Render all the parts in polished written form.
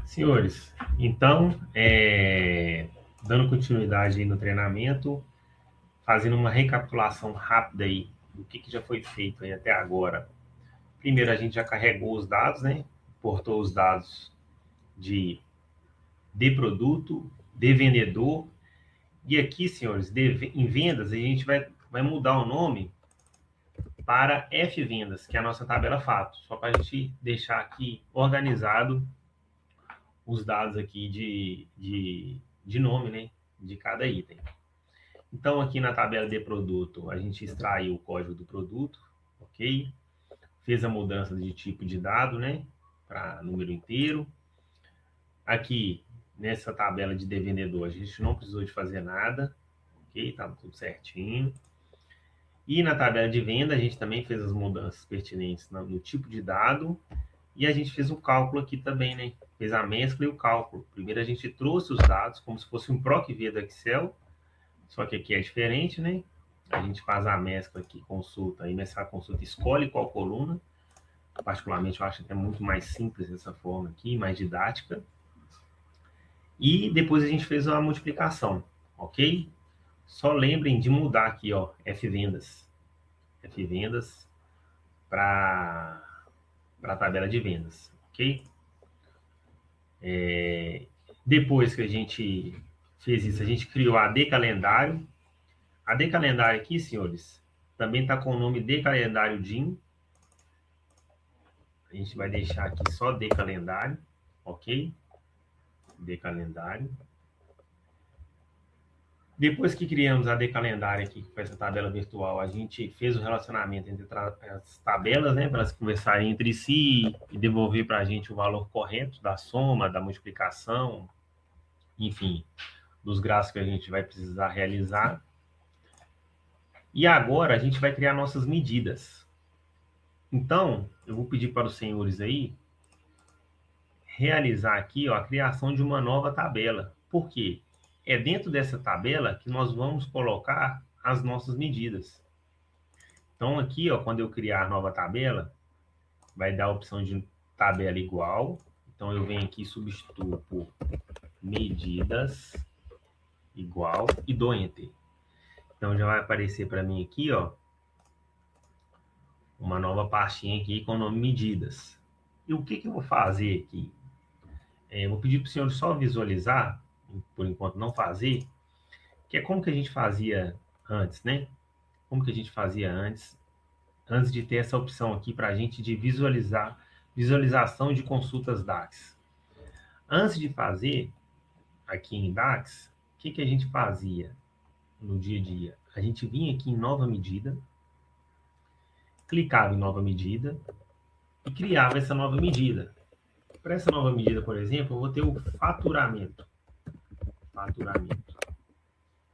Senhores, então, dando continuidade aí no treinamento, fazendo uma recapitulação rápida aí do que já foi feito aí até agora. Primeiro, a gente já carregou os dados, né? Portou os dados de produto, de vendedor. E aqui, senhores, em vendas, a gente vai mudar o nome para F vendas, que é a nossa tabela fato. Só para a gente deixar aqui organizado os dados aqui de nome, né? De cada item. Então, aqui na tabela de produto, a gente extraiu o código do produto, ok? Fez a mudança de tipo de dado, né? Para número inteiro. Aqui, nessa tabela de vendedor, a gente não precisou de fazer nada, ok? Estava tudo certinho. E na tabela de venda, a gente também fez as mudanças pertinentes no tipo de dado. E a gente fez um cálculo aqui também, né? Fez a mescla e o cálculo. Primeiro a gente trouxe os dados como se fosse um PROC-V do Excel, só que aqui é diferente, né? A gente faz a mescla aqui, consulta, aí nessa consulta escolhe qual coluna. Particularmente eu acho até muito mais simples dessa forma aqui, mais didática. E depois a gente fez a multiplicação, ok? Só lembrem de mudar aqui, ó, F vendas para a tabela de vendas, ok? Depois que a gente fez isso, a gente criou a AD Calendário. A AD Calendário aqui, senhores, também está com o nome de Calendário DIN. A gente vai deixar aqui só de calendário, ok? De calendário. Depois que criamos a de calendário aqui, com essa tabela virtual, a gente fez o relacionamento entre as tabelas, né? Para elas conversarem entre si e devolver para a gente o valor correto da soma, da multiplicação, enfim, dos gráficos que a gente vai precisar realizar. E agora a gente vai criar nossas medidas. Então, eu vou pedir para os senhores aí realizar aqui, ó, a criação de uma nova tabela. Por quê? É dentro dessa tabela que nós vamos colocar as nossas medidas. Então, aqui, ó, quando eu criar nova tabela, vai dar a opção de tabela igual. Então, eu venho aqui e substituo por medidas igual e dou Enter. Então, já vai aparecer para mim aqui, ó, uma nova pastinha aqui com o nome medidas. E o que eu vou fazer aqui? Eu vou pedir para o senhor só visualizar, por enquanto não fazer, que é como que a gente fazia antes, né? Como que a gente fazia antes de ter essa opção aqui para a gente de visualização de consultas DAX. Antes de fazer aqui em DAX, o que a gente fazia no dia a dia? A gente vinha aqui em nova medida, clicava em nova medida e criava essa nova medida. Para essa nova medida, por exemplo, eu vou ter o faturamento.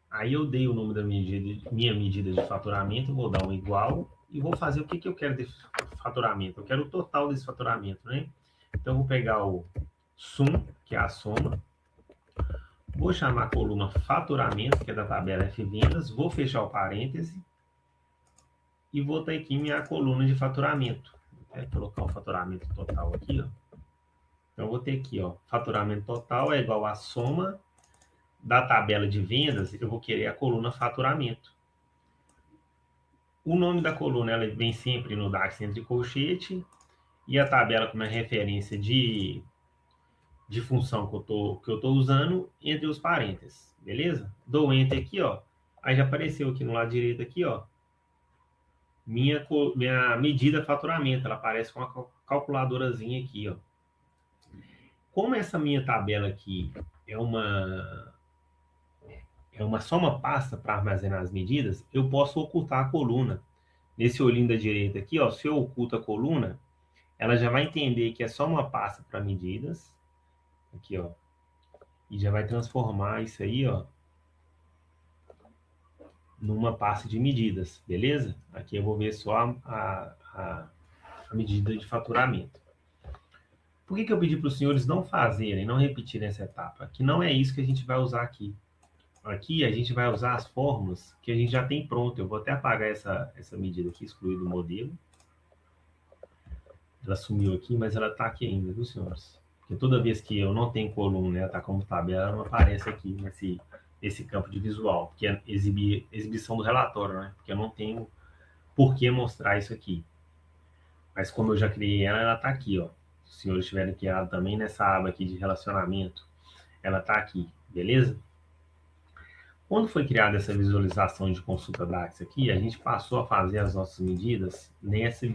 Aí eu dei o nome da minha medida de faturamento, vou dar um igual e vou fazer o que eu quero de faturamento. Eu quero o total desse faturamento, né? Então, eu vou pegar o sum, que é a soma, vou chamar a coluna faturamento, que é da tabela F vendas, vou fechar o parêntese e vou ter aqui minha coluna de faturamento. Vou colocar o faturamento total aqui, ó. Então, eu vou ter aqui, ó, faturamento total é igual a soma da tabela de vendas, eu vou querer a coluna faturamento. O nome da coluna ela vem sempre no DAX entre colchete e a tabela como é referência de função que eu tô usando entre os parênteses, beleza? Dou Enter aqui, ó. Aí já apareceu aqui no lado direito aqui, ó. Minha medida faturamento, ela aparece com uma calculadorazinha aqui, ó. Como essa minha tabela aqui é uma só uma pasta para armazenar as medidas, eu posso ocultar a coluna. Nesse olhinho da direita aqui, ó, se eu oculto a coluna, ela já vai entender que é só uma pasta para medidas. Aqui, ó. E já vai transformar isso aí, ó, numa pasta de medidas, beleza? Aqui eu vou ver só a medida de faturamento. Por que eu pedi para os senhores não fazerem, não repetirem essa etapa? Que não é isso que a gente vai usar aqui. Aqui a gente vai usar as fórmulas que a gente já tem pronto. Eu vou até apagar essa medida aqui, excluir do modelo. Ela sumiu aqui, mas ela está aqui ainda, viu, senhores? Porque toda vez que eu não tenho coluna, ela está como tabela, não aparece aqui nesse campo de visual, porque é exibição do relatório, né? Porque eu não tenho por que mostrar isso aqui. Mas como eu já criei ela, ela está aqui, ó. Se os senhores tiverem criado também nessa aba aqui de relacionamento, ela está aqui, beleza? Quando foi criada essa visualização de consulta DAX aqui, a gente passou a fazer as nossas medidas nessa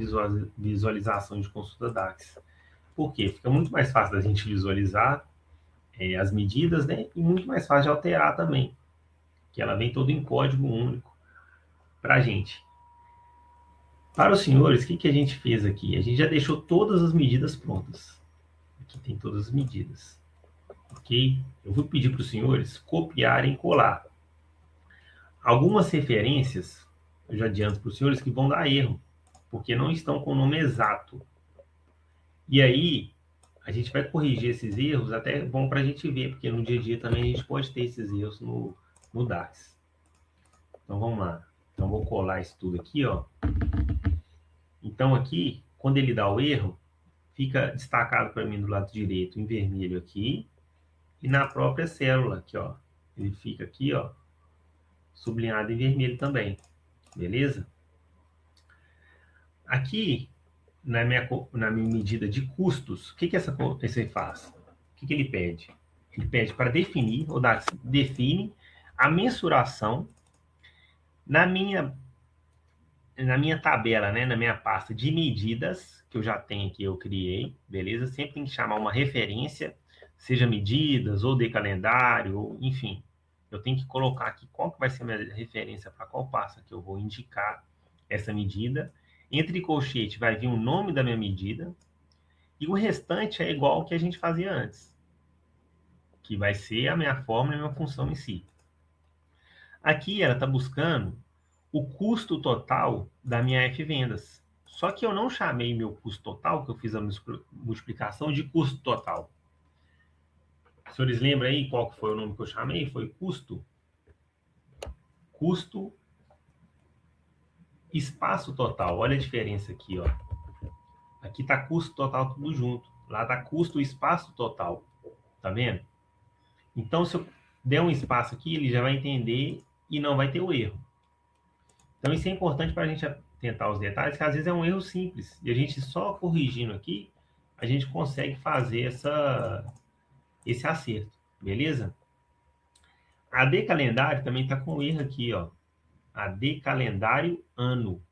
visualização de consulta DAX. Por quê? Fica muito mais fácil da gente visualizar as medidas, né? E muito mais fácil de alterar também, que ela vem todo em código único para a gente. Para os senhores, o que a gente fez aqui? A gente já deixou todas as medidas prontas. Aqui tem todas as medidas. Ok? Eu vou pedir para os senhores copiarem e colar. Algumas referências, eu já adianto para os senhores, que vão dar erro, porque não estão com o nome exato. E aí, a gente vai corrigir esses erros, até bom para a gente ver, porque no dia a dia também a gente pode ter esses erros no DAX. Então, vamos lá. Então, vou colar isso tudo aqui, ó. Então, aqui, quando ele dá o erro, fica destacado para mim do lado direito em vermelho aqui, e na própria célula aqui, ó. Ele fica aqui, ó, sublinhado em vermelho também, beleza? Aqui, na minha medida de custos, o que esse faz? O que ele pede? Ele pede para definir, ou define a mensuração na minha tabela, né, na minha pasta de medidas, que eu já tenho aqui, eu criei, beleza? Sempre tem que chamar uma referência, seja medidas, ou de calendário, ou, enfim. Eu tenho que colocar aqui qual que vai ser a minha referência para qual pasta que eu vou indicar essa medida. Entre colchete vai vir o nome da minha medida, e o restante é igual ao que a gente fazia antes, que vai ser a minha fórmula e a minha função em si. Aqui ela está buscando o custo total da minha F-vendas. Só que eu não chamei meu custo total, que eu fiz a multiplicação, de custo total. Os senhores lembram aí qual que foi o nome que eu chamei? Foi custo espaço total. Olha a diferença aqui, ó. Aqui está custo total tudo junto. Lá está custo espaço total. Tá vendo? Então, se eu der um espaço aqui, ele já vai entender e não vai ter o erro. Então, isso é importante para a gente atentar os detalhes, que às vezes é um erro simples. E a gente só corrigindo aqui, a gente consegue fazer esse acerto. Beleza? AD calendário também está com erro aqui, ó. AD calendário ano.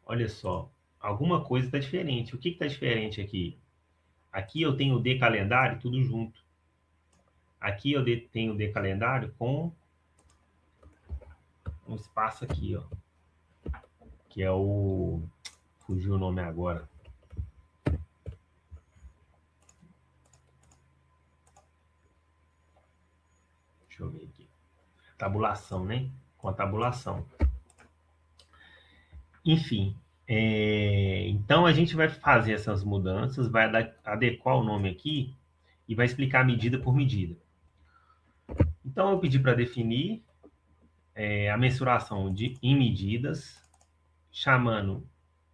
Olha só. Alguma coisa está diferente. O que está diferente aqui? Aqui eu tenho o D calendário tudo junto. Aqui eu tenho o D calendário com um espaço aqui, ó. Que é o... Fugiu o nome agora. Deixa eu ver aqui. Tabulação, né? Com a tabulação. Enfim. Então, a gente vai fazer essas mudanças, vai adequar o nome aqui e vai explicar medida por medida. Então, eu pedi para definir a mensuração em medidas, chamando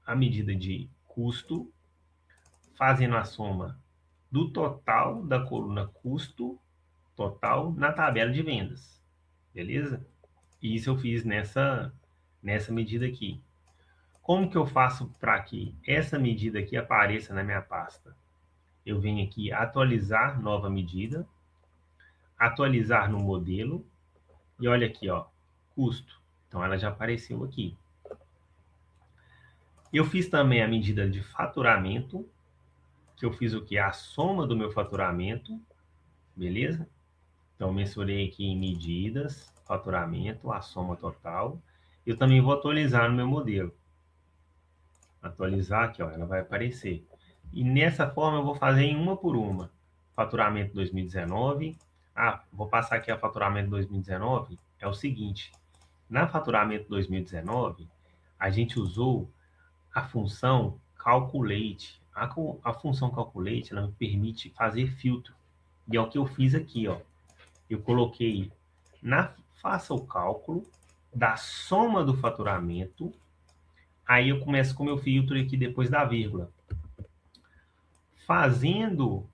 a medida de custo, fazendo a soma do total da coluna custo total na tabela de vendas. Beleza? E isso eu fiz nessa medida aqui. Como que eu faço para que essa medida aqui apareça na minha pasta? Eu venho aqui atualizar nova medida, atualizar no modelo, e olha aqui, ó, custo. Então, ela já apareceu aqui. Eu fiz também a medida de faturamento, que eu fiz o que? A soma do meu faturamento, beleza? Então, mensurei aqui em medidas, faturamento, a soma total. Eu também vou atualizar no meu modelo. Atualizar aqui, ó, ela vai aparecer. E nessa forma eu vou fazer em uma por uma. Faturamento 2019. Vou passar aqui a faturamento 2019. É o seguinte. Na faturamento 2019, a gente usou a função calculate. A função calculate, ela me permite fazer filtro. E é o que eu fiz aqui, ó. Eu coloquei faça o cálculo da soma do faturamento. Aí eu começo com o meu filtro aqui depois da vírgula. Fazendo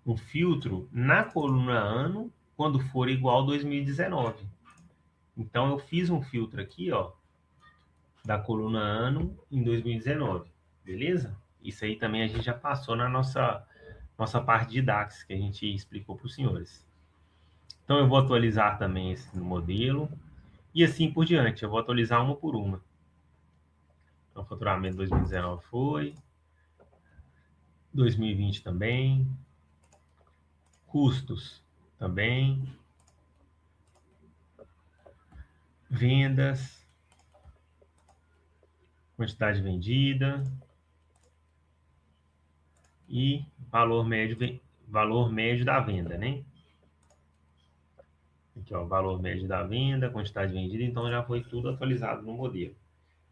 o filtro na coluna ano quando for igual 2019. Então, eu fiz um filtro aqui, ó, da coluna ano em 2019, beleza? Isso aí também a gente já passou na nossa parte de DAX, que a gente explicou para os senhores. Então, eu vou atualizar também esse modelo, e assim por diante, eu vou atualizar uma por uma. Então, faturamento 2019 foi, 2020 também, custos também, vendas, quantidade vendida e valor médio da venda, né? Aqui, ó, valor médio da venda, quantidade vendida, então já foi tudo atualizado no modelo.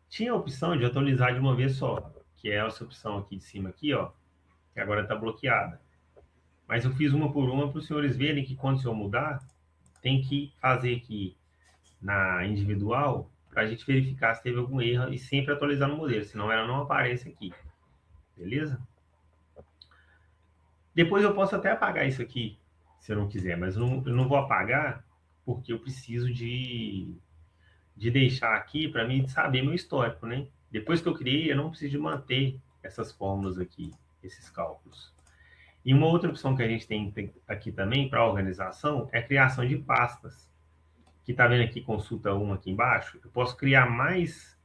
Tinha a opção de atualizar de uma vez só, que é essa opção aqui de cima aqui, ó, que agora está bloqueada. Mas eu fiz uma por uma para os senhores verem que quando o senhor mudar, tem que fazer aqui na individual para a gente verificar se teve algum erro e sempre atualizar no modelo, senão ela não aparece aqui. Beleza? Depois eu posso até apagar isso aqui, se eu não quiser, mas eu não vou apagar porque eu preciso de deixar aqui para mim saber meu histórico, né? Depois que eu criei, eu não preciso de manter essas fórmulas aqui, esses cálculos. E uma outra opção que a gente tem aqui também para organização é a criação de pastas. Que está vendo aqui, consulta 1 aqui embaixo, eu posso criar mais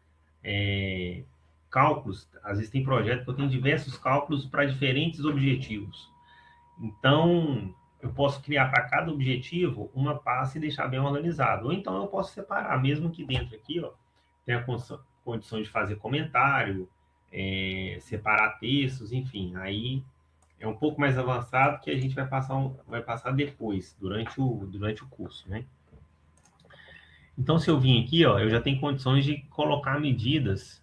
cálculos. Às vezes tem projeto que eu tenho diversos cálculos para diferentes objetivos. Então, eu posso criar para cada objetivo uma pasta e deixar bem organizado. Ou então eu posso separar, mesmo que dentro aqui, ó, tem a condição de fazer comentário, separar textos, enfim. Aí é um pouco mais avançado que a gente vai passar depois, durante o curso, né? Então, se eu vim aqui, ó, eu já tenho condições de colocar medidas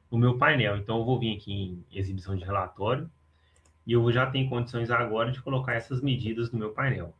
no meu painel. Então, eu vou vir aqui em exibição de relatório e eu já tenho condições agora de colocar essas medidas no meu painel.